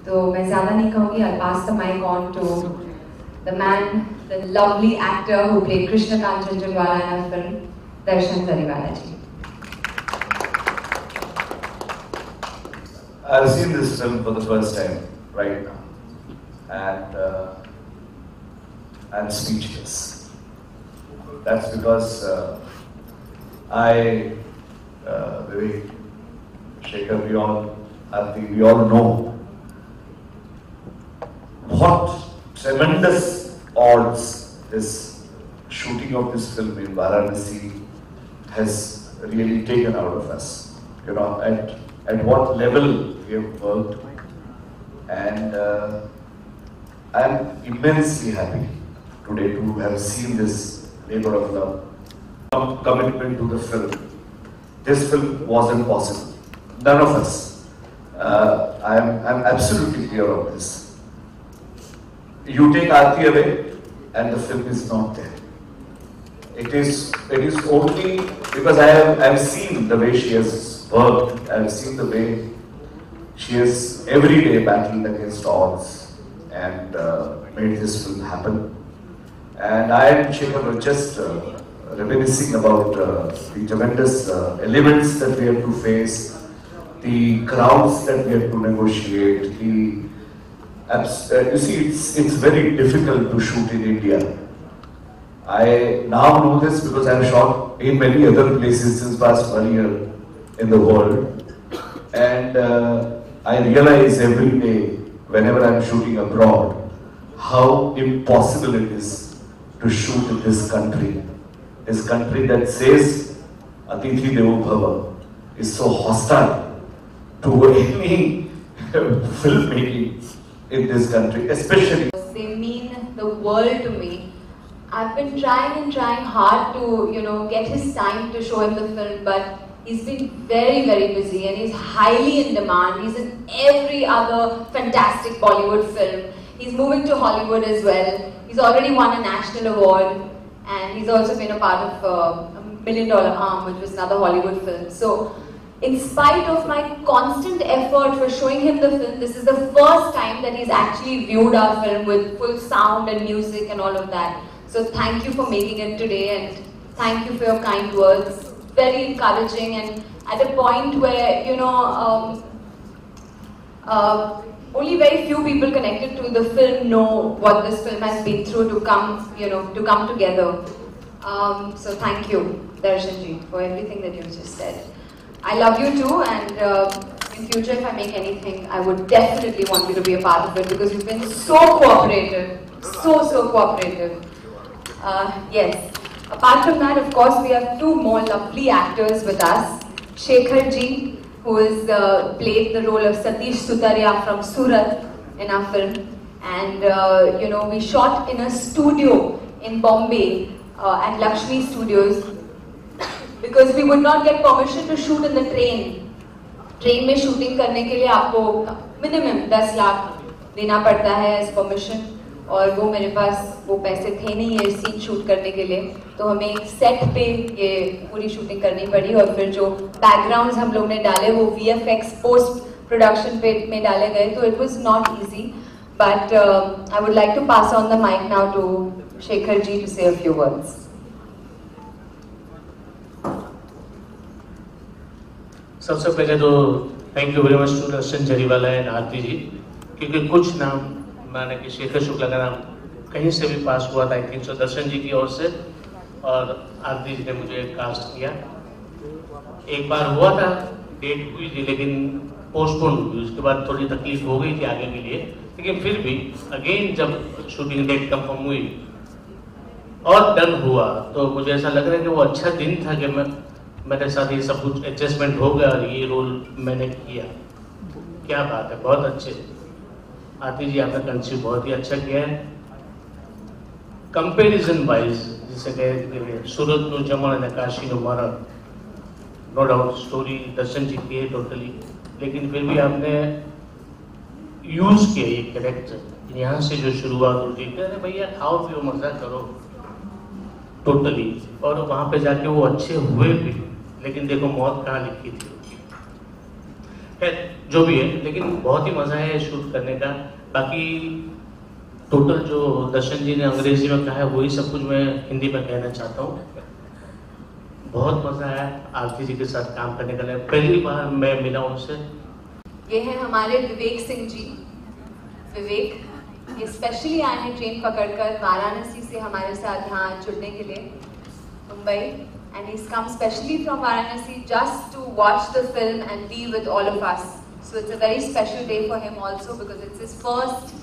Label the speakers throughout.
Speaker 1: तो मैं ज़्यादा नहीं कहूँगी. I'll pass the mic on to the man, the lovely actor who played Krishnakant Jhunjhunwala in our film, Darshan Jariwala ji.
Speaker 2: I've seen this film for the first time right now, and I'm speechless. That's because Vivek, Shekhar, we all know what tremendous odds this shooting of this film in Varanasi has really taken out of us. You know, at what level we have worked, and I'm immensely happy today to have seen this labor of love, commitment to the film. This film wasn't possible. None of us. I'm absolutely clear of this. You take Aarti away, and the film is not there. It is only because I've seen the way she has worked. I've seen the way she has every day battled against odds and made this film happen. And I and Shekhar were just reminiscing about the tremendous elements that we have to face, the crowds that we have to negotiate. You see, it's very difficult to shoot in India. I now know this because I've shot in many other places since past 1 year in the world, and I realize every day whenever I'm shooting abroad how impossible it is to shoot in this country that says Atithi Devo Bhava is so hostile to any filmmaking in this country, especially.
Speaker 1: They mean the world to me. I've been trying hard to, get his time to show him the film, but he's been very, very busy and he's highly in demand. He's in every other fantastic Bollywood film. He's moving to Hollywood as well. He's already won a national award, and he's also been a part of $1 Million Arm, which was another Hollywood film. So, in spite of my constant effort for showing him the film, this is the first time that he's actually viewed our film with full sound and music and all of that. So thank you for making it today, and thank you for your kind words. Very encouraging, and at a point where, only very few people connected to the film know what this film has been through to come together. So thank you, Darshan ji, for everything that you've just said. I love you too, and in future if I make anything, I would definitely want you to be a part of it because you've been so cooperative, so cooperative. Yes. Apart from that, of course, we have two more lovely actors with us. Shekhar ji, who has played the role of Satish Sutaria from Surat in our film. And, we shot in a studio in Bombay at Lakshmi Studios because we would not get permission to shoot in the train. Train में shooting करने के लिए आपको minimum 10 lakh देना पड़ता है as permission. और वो मेरे पास वो पैसे थे नहीं ये सीन शूट करने के लिए, तो हमें एक सेट पे ये पूरी शूटिंग करनी पड़ी. और फिर जो बैकग्राउंड्स हम लोग ने डाले वो VFX पोस्ट प्रोडक्शन पे में डाले गए, तो it was not easy. But I would like to pass on the mic now to Shekhar ji to say a few words.
Speaker 3: सबसे पहले तो thank you very much to Darshan Jariwala and Aarti ji, क्योंकि कुछ नाम माने कि शेखर शुक्ला का नाम कहीं से भी पास हुआ था, आई थिंक सो दर्शन जी की ओर से, और आरती जी ने मुझे कास्ट किया. एक बार हुआ था, डेट हुई थी लेकिन पोस्टपोन हुई, उसके बाद थोड़ी तकलीफ हो गई थी आगे के लिए, लेकिन फिर भी अगेन जब शूटिंग डेट कंफर्म हुई और डन हुआ तो मुझे ऐसा लग रहा है कि वो अच्छा दिन था कि मेरे साथ ये सब कुछ एडजस्टमेंट हो गया और ये रोल मैंने किया. क्या बात है, बहुत अच्छे. आरती जी आपने कंसीव बहुत ही अच्छा किया है. कंपेरिजन वाइज जिसे कहते हैं सूरत नो जमण ने काशी नो मरण, नो डाउट स्टोरी दर्शन जी की है टोटली, लेकिन फिर भी आपने यूज किया ये कैरेक्टर. यहाँ से जो शुरुआत होती है, अरे भैया खाओ पियो मजा करो टोटली, और वहाँ पे जाके वो अच्छे हुए भी, लेकिन देखो मौत कहाँ लिखी थी. खैर जो भी है, लेकिन बहुत ही मज़ा है शूट करने का। बाकी टोटल जो दर्शन जी ने अंग्रेजी में कहा है वही सब कुछ मैं हिंदी में कहना चाहता हूँ। बहुत मज़ा आया आरती जी के साथ काम करने का। पहली बार मैं मिला उनसे।
Speaker 1: ये है हमारे विवेक सिंह जी। विवेक ये स्पेशली आए हैं ट्रेन पकड़कर वाराणसी से हमारे साथ यहाँ जुड़ने के लिए Mumbai, and he's come specially from Varanasi just to watch the film and be with all of us. So it's a very special day for him also because it's his first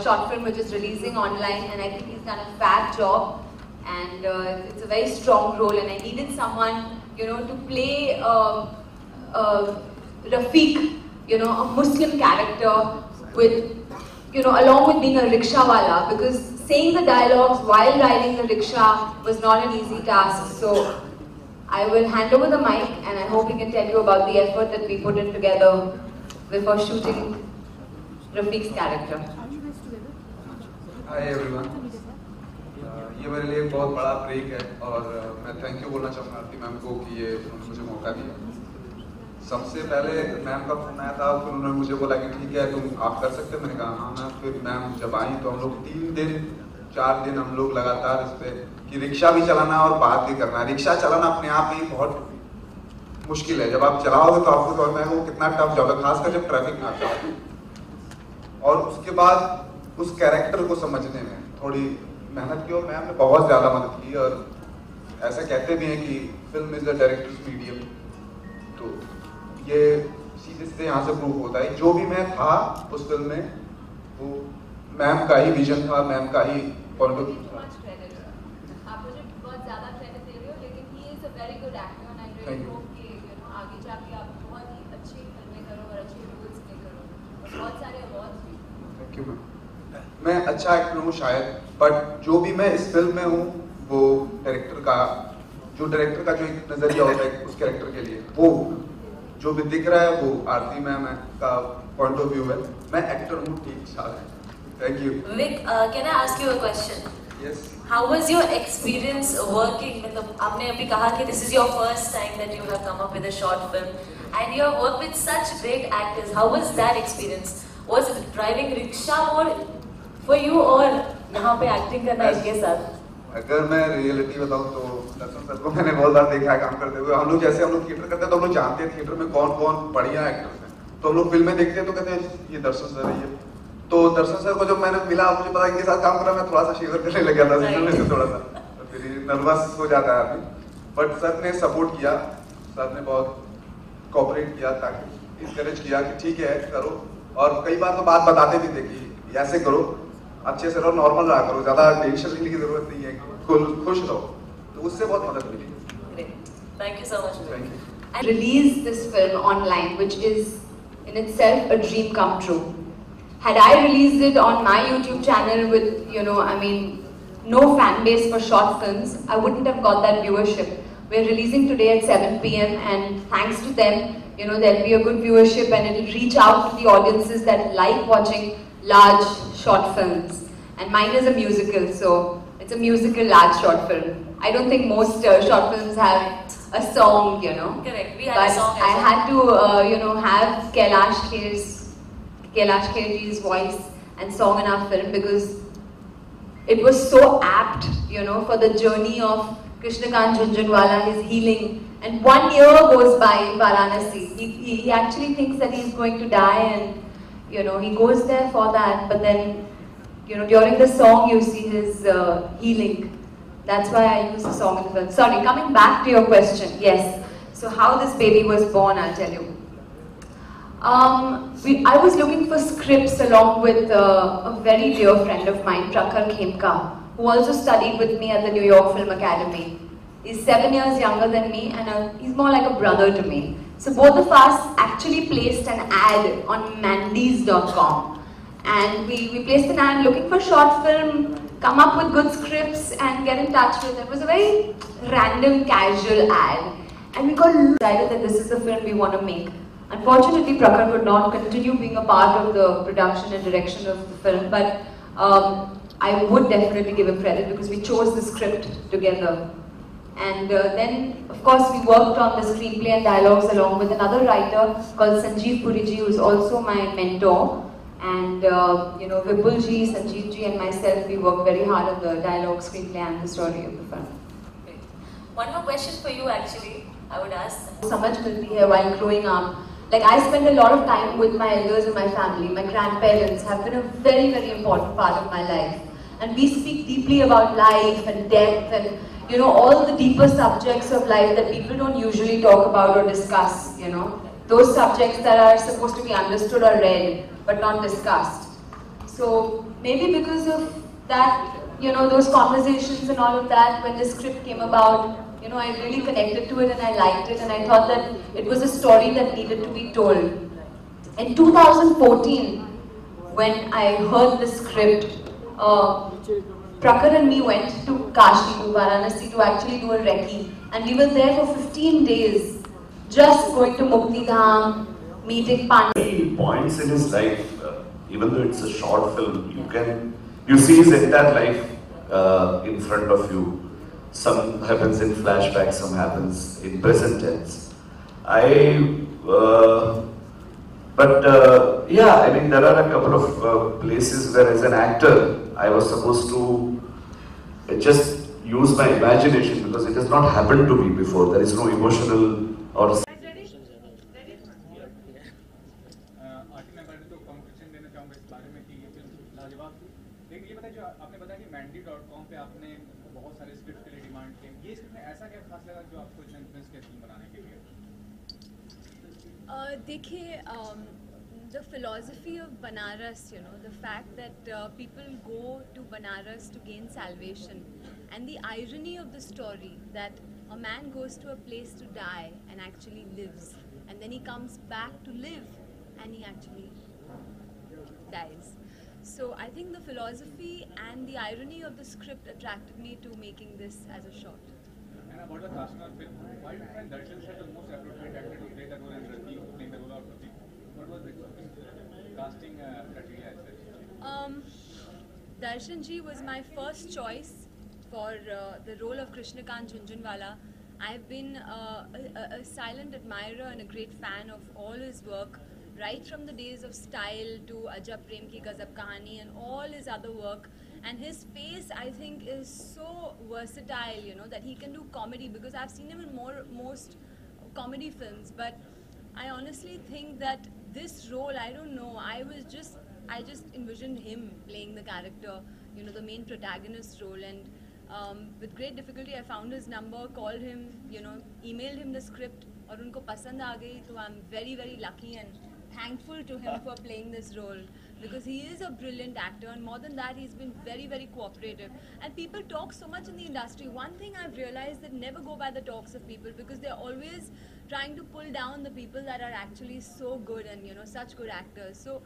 Speaker 1: short film which is releasing online, and I think he's done a fab job, and it's a very strong role, and I needed someone, you know, to play Rafiq, you know, a Muslim character with, you know, along with being a rickshawala, because saying the dialogues while riding the rickshaw was not an easy task. So I will hand over the mic, and I hope he can tell you about the effort that we put in together before shooting Rafiq's character.
Speaker 4: Hi everyone. ये मेरे लिए एक बहुत बड़ा break है और मैं thank you बोलना चाहूँगा आरती मैम को कि ये उन्होंने मुझे मौका दिया। सबसे पहले मैम का फोन आया था, फिर उन्होंने मुझे बोला कि ठीक है तुम आप कर सकते हो। मैंने कहा हाँ मैम। फिर मैम जब आई तो हम लोग 3-4 दिन हम लोग लगातार इस पे कि रिक्शा भी चलाना और बात भी करना। रिक्शा चलाना अपने आप ही बहुत मुश्किल है, जब आप चलाओगे तो आपको समझ में आएगा वो कितना टफ जॉब है, खासकर जब ट्रैफिक में आता है। और उसके बाद उस कैरेक्टर को समझने में थोड़ी मेहनत की और मैम ने बहुत ज़्यादा मदद की। और ऐसा कहते भी हैं कि film is the directors medium, तो ये सीधे सीधे यहाँ से प्रूव होता है। जो भी मैं था उस फिल्म में वो मैम का ही विजन था, मैम का ही पॉइंट ऑफ व्यू था।
Speaker 1: आप मुझे बहुत ज़्यादा क्रेडिट दे रहे हो, लेकिन he is a very good actor and I really hope कि you know आगे जाके आप बहुत ही अच्छी फिल्में करो और अच्छे रोल्स प्ले करो और बहुत सारे अवार्ड्स भी।
Speaker 4: Thank you ma'am. मैं अच्छा एक्टर हूँ शायद, बट जो भी मैं इस फिल्म में हूँ वो डायरेक्टर का जो एक नज़रिया होता है उस कैरेक्टर के लिए, वो जो भी दिख रहा है वो आरती मैम का पॉइंट ऑफ व्यू है। मैं एक्टर हूँ, ठीक ठाक है। Thank you.
Speaker 5: Vivek, can I ask you a question?
Speaker 4: Yes.
Speaker 5: How was your experience working? मतलब आपने अभी कहा कि this is your first time that you have come up with a short film, and you have worked with such great actors. How was that experience? Was driving rickshaw more for you, और यहाँ पे acting करना इनके साथ?
Speaker 4: अगर मैं reality बताऊँ तो दर्शन सर को मैंने बहुत बार देखा है काम करते हुए। हम लोग थिएटर करते हैं तो हम लोग जानते हैं थिएटर में कौन कौन बढ़िया एक्टर्स हैं, तो हम लोग फिल्में देखते हैं तो कहते हैं ये दर्शन सर है ये। तो दर्शन सर को जब मैंने मिला, मुझे पता इनके साथ काम करा, मैं थोड़ा सा शिवर करने लग गया था से थोड़ा सा, तो फिर नर्वस हो जाता है आदमी। बट सर ने सपोर्ट किया, सर ने बहुत कोऑपरेट किया, ताकि इंकरेज किया कि ठीक है करो। और कई बार तो बात बताते भी थे कि ऐसे करो, अच्छे से रहो, नॉर्मल रहा करो, ज़्यादा टेंशन लेने की जरूरत नहीं है, खुश रहो। तो उससे बहुत मदद मिली।
Speaker 5: Thank you so much.
Speaker 4: Thank you.
Speaker 1: I released this film online, which is in itself a dream come true. Had I released it on my YouTube channel with, you know, I mean, no fan base for short films, I wouldn't have got that viewership. We're releasing today at 7 p.m. and thanks to them, you know, there'll be a good viewership and it'll reach out to the audiences that like watching large short films. And mine is a musical, so it's a musical large short film. I don't think most short films have a song, you know.
Speaker 5: Correct. We had a song.
Speaker 1: But I had to, you know, have Kailash Kherji's voice and song in our film because it was so apt, you know, for the journey of Krishnakant Jhunjhunwala, his healing. And 1 year goes by in Varanasi. He actually thinks that he's going to die, and you know, he goes there for that. But then, you know, during the song you see his healing. That's why I use the song in the film. Sorry, coming back to your question. Yes. So how this baby was born, I'll tell you. I was looking for scripts along with a very dear friend of mine, Prakhar Khemka, who also studied with me at the New York Film Academy. He's 7 years younger than me, and he's more like a brother to me. So both of us actually placed an ad on Mandys.com, and we placed an ad looking for short film, come up with good scripts and get in touch with them. It was a very random, casual ad, and we got decided that this is the film we want to make. Unfortunately, Prakhar could not continue being a part of the production and direction of the film, but I would definitely give him credit because we chose the script together. And then, of course, we worked on the screenplay and dialogues along with another writer called Sanjeev Puriji, who is also my mentor. And you know, Vipulji, Sanjeevji, and myself, we worked very hard on the dialogue, screenplay, and the story of the film.
Speaker 5: Great. One more question for you, actually. I would ask.
Speaker 1: Samajh milti hai while growing up. Like, I spend a lot of time with my elders in my family. My grandparents have been a very, very important part of my life. And we speak deeply about life and death and, you know, all the deeper subjects of life that people don't usually talk about or discuss, you know. Those subjects that are supposed to be understood or read, but not discussed. So maybe because of that, you know, those conversations and all of that, when the script came about, you know, I really connected to it and I liked it and I thought that it was a story that needed to be told. In 2014, when I heard the script, Prakhar and me went to Kashi, to Varanasi, to actually do a recce. And we were there for 15 days, just going to Mukti Dham, meeting Pandey.
Speaker 2: Many points in his life, even though it's a short film, you see his entire life in front of you. Some happens in flashback, some happens in present tense. Yeah, I mean, there are a couple of places where as an actor, I was supposed to just use my imagination because it has not happened to me before. There is no emotional or
Speaker 6: लेकिन ये बताइए जो आपने बताया कि mandy.com पे आपने बहुत सारे स्क्रिप्ट के लिए डिमांड की, ये स्क्रिप्ट में ऐसा क्या खास लगा जो आपको इतना इन्फ्लुएंस किया फिल्म बनाने के लिए?
Speaker 7: देखिए, the philosophy of Banaras, you know, the fact that people go to Banaras to gain salvation, and the irony of the story that a man goes to a place to die and actually lives, and then he comes back to live and he actually dies. So I think the philosophy and the irony of the script attracted me to making this as a short.
Speaker 6: And about the casting of film, why do you find Darshan Shah the most appropriate actor to play the role and Rafi playing the role of Rafi? What was the casting criteria as such?
Speaker 7: Darshan ji was my first choice for the role of Krishnakant Jhunjhunwala. I've been a silent admirer and a great fan of all his work, right from the days of Style to Ajab Prem Ki Gazab Kahani and all his other work. And his face, I think, is so versatile, you know, that he can do comedy, because I've seen him in most comedy films. But I honestly think that this role, I don't know, I just envisioned him playing the character, you know, the main protagonist role. And with great difficulty, I found his number, called him, you know, emailed him the script, और उनको पसंद आ गई. So I'm very, very lucky and thankful to him for playing this role, because he is a brilliant actor, and more than that, he's been very, very cooperative. And people talk so much in the industry. One thing I've realized, that never go by the talks of people, because they're always trying to pull down the people that are actually so good and, you know, such good actors. So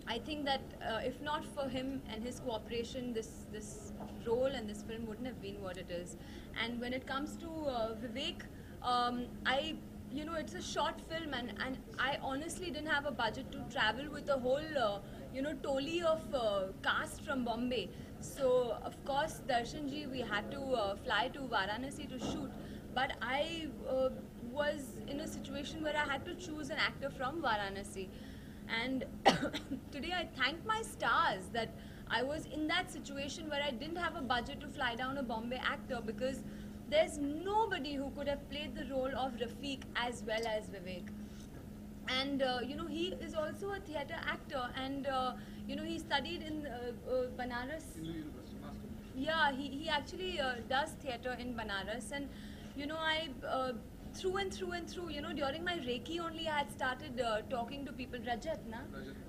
Speaker 7: I think that if not for him and his cooperation, this role and this film wouldn't have been what it is. And when it comes to Vivek, you know, it's a short film, and I honestly didn't have a budget to travel with a whole, you know, tolly of cast from Bombay. So, of course, Darshan ji, we had to fly to Varanasi to shoot. But I was in a situation where I had to choose an actor from Varanasi. And today I thank my stars that I was in that situation where I didn't have a budget to fly down a Bombay actor, because there's nobody who could have played the role of Rafiq as well as Vivek. And you know, he is also a theatre actor, and you know, he studied in Banaras. Yeah, he actually does theatre in Banaras. And you know, I through and through, you know, during my Reiki only, I had started talking to people. Rajat, na?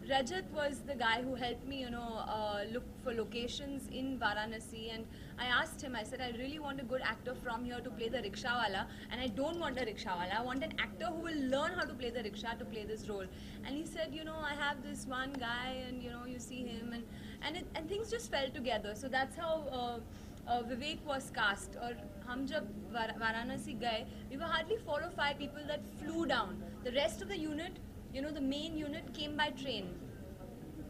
Speaker 7: Rajat was the guy who helped me, you know, look for locations in Varanasi. And I asked him, I said, I really want a good actor from here to play the rickshawala, and I don't want a rickshawala. I want an actor who will learn how to play the rickshaw to play this role. And he said, you know, I have this one guy, and you know, you see him, and things just fell together. So that's how Vivek was cast. Or हम जब वाराणसी गए, we were hardly 4 or 5 people that flew down. The rest of the unit, you know, the main unit came by train.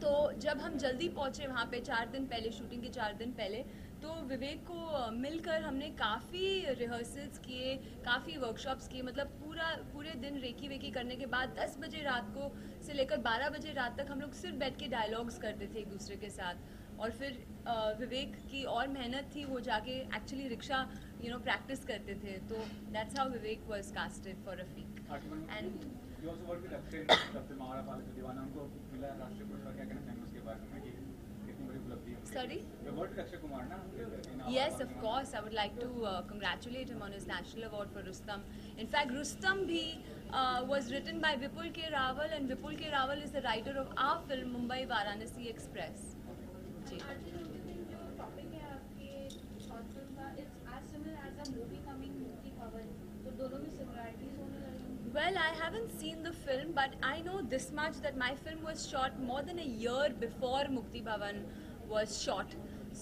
Speaker 7: तो जब हम जल्दी पहुँचे वहाँ पे 4 दिन पहले, शूटिंग के 4 दिन पहले, तो विवेक को मिलकर हमने काफ़ी रिहर्सल्स किए, काफ़ी वर्कशॉप्स किए, मतलब पूरे दिन रेकी वेकी करने के बाद 10 बजे रात को से लेकर 12 बजे रात तक हम लोग सिर्फ बैठ के डायलॉग्स करते थे एक दूसरे के साथ। और फिर विवेक की और मेहनत थी, वो जाके एक्चुअली रिक्शा प्रैक्टिस करते थे। तो that's how Vivek was casted for Rafiq. And
Speaker 6: You also worked with Akshay तब फिल्म आवारा पाल से दीवाना, उनको मिला राष्ट्रीय पुरस्कार, क्या कहना चाहेंगे उसके बारे में कि कितनी बड़ी उपलब्धि है?
Speaker 7: Sorry?
Speaker 6: You worked with Akshay Kumar ना?
Speaker 7: Yes, of course. I would like to congratulate him on his national award for Rustam. In fact, Rustam bhi was written by Vipul K. Rawal, and Vipul K. Rawal is the writer of our film Mumbai Varanasi Express. जी.
Speaker 8: Topic है आपके short film का, it's as similar as a movie coming Mukti Bhavan, तो दोनों में similarities होने लगी।
Speaker 7: Well, I haven't seen the film, but I know this much that my film was shot more than a year before Mukti Bhavan was shot.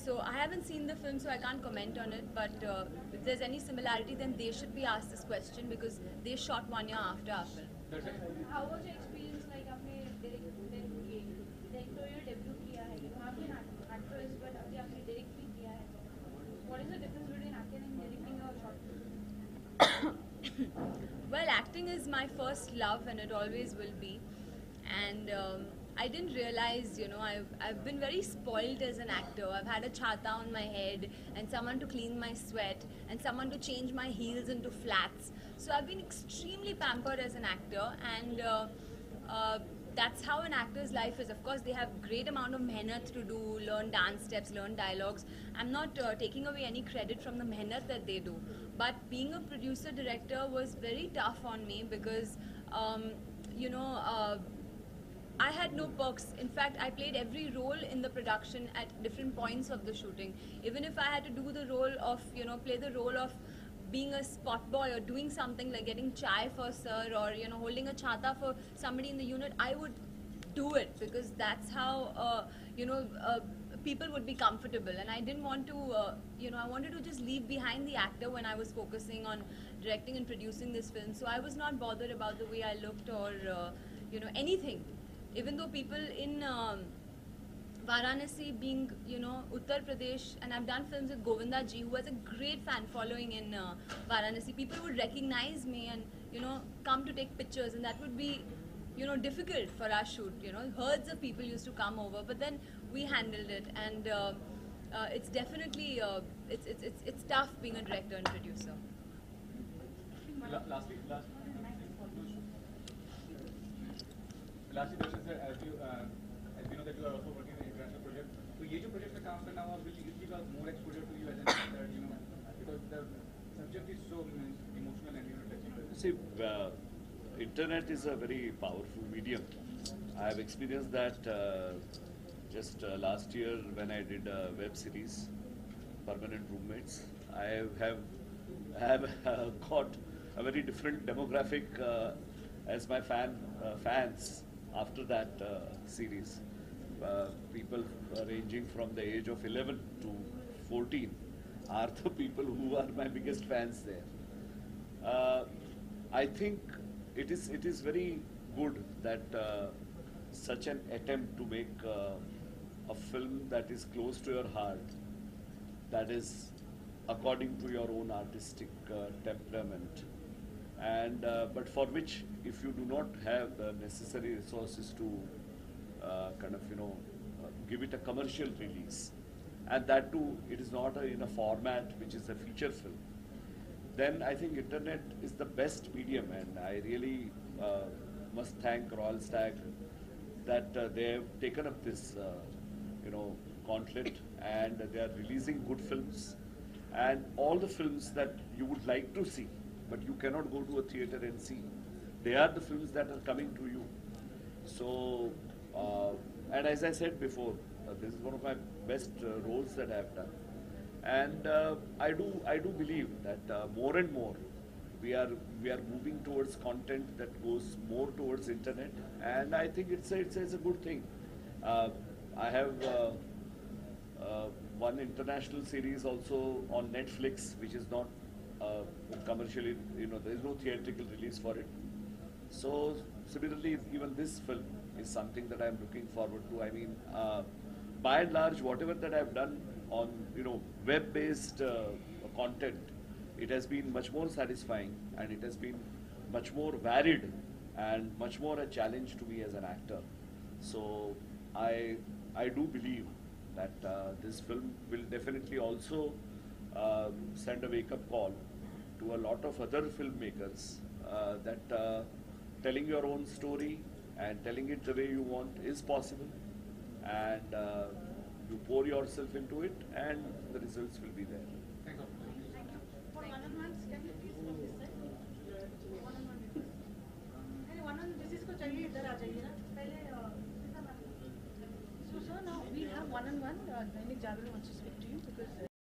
Speaker 7: So I haven't seen the film, so I can't comment on it. But if there's any similarity, then they should be asked this question because they shot 1 year after our film.
Speaker 8: How was your experience like? आपने directorial debut किया है, वहाँ पे actress, but अभी आपने direct भी किया है। What is the difference between acting and directing a short film?
Speaker 7: Well, acting is my first love and it always will be. And I didn't realize, I've been very spoiled as an actor. I've had a chhata on my head and someone to clean my sweat and someone to change my heels into flats. So I've been extremely pampered as an actor, and that's how an actor's life is. Of course, they have great amount of mehnat to do, learn dance steps, learn dialogues. I'm not taking away any credit from the mehnat that they do. But being a producer director was very tough on me because, I had no perks. In fact, I played every role in the production at different points of the shooting. Even if I had to do the role of, play the role of being a spot boy or doing something like getting chai for sir or holding a chhata for somebody in the unit, I would do it because that's how people would be comfortable. And I didn't want to I wanted to just leave behind the actor when I was focusing on directing and producing this film. So I was not bothered about the way I looked or anything, even though people in Varanasi being, Uttar Pradesh, and I've done films with Govinda ji, who has a great fan following in Varanasi. People would recognize me and, come to take pictures, and that would be, difficult for our shoot. Herds of people used to come over, but then we handled it, and it's definitely, it's tough being a director and producer.
Speaker 6: Lastly, Darshan sir, as we know that you are also working on an international project, so ये जो project पे काम करना हुआ, which gives us more exposure to you as an actor, because the subject is so emotional and touching.
Speaker 2: See, internet is a very powerful medium. I have experienced that just last year when I did a web series, Permanent Roommates. I have got a very different demographic as my fans after that series. People ranging from the age of 11 to 14 are the people who are my biggest fans there. I think it is very good that such an attempt to make a film that is close to your heart, that is according to your own artistic temperament, and but for which, if you do not have the necessary resources to give it a commercial release, and that too it is not in a format which is a feature film, then I think internet is the best medium. And I really must thank Royal Stag that they have taken up this gauntlet, and they are releasing good films, and all the films that you would like to see but you cannot go to a theater and see, they are the films that are coming to you. So and as I said before, this is one of my best roles that I have done, and I do believe that more and more we are moving towards content that goes more towards internet, and I think it's a good thing. I have one international series also on Netflix, which is not commercially, there is no theatrical release for it. So similarly, even this film is something that I am looking forward to. I mean, by and large, whatever that I have done on web-based content, it has been much more satisfying, and it has been much more varied and much more a challenge to me as an actor. So I do believe that this film will definitely also send a wake-up call to a lot of other filmmakers that telling your own story and telling it the way you want is possible, and you pour yourself into it, and the results will be there.
Speaker 6: Thank you.
Speaker 8: For one-on-ones, can you please from this side? One-on-one. And one-on disease को चाहिए इधर आ जाइए ना पहले. So sir, now we have one-on-one. Dainik Jagran wants to speak.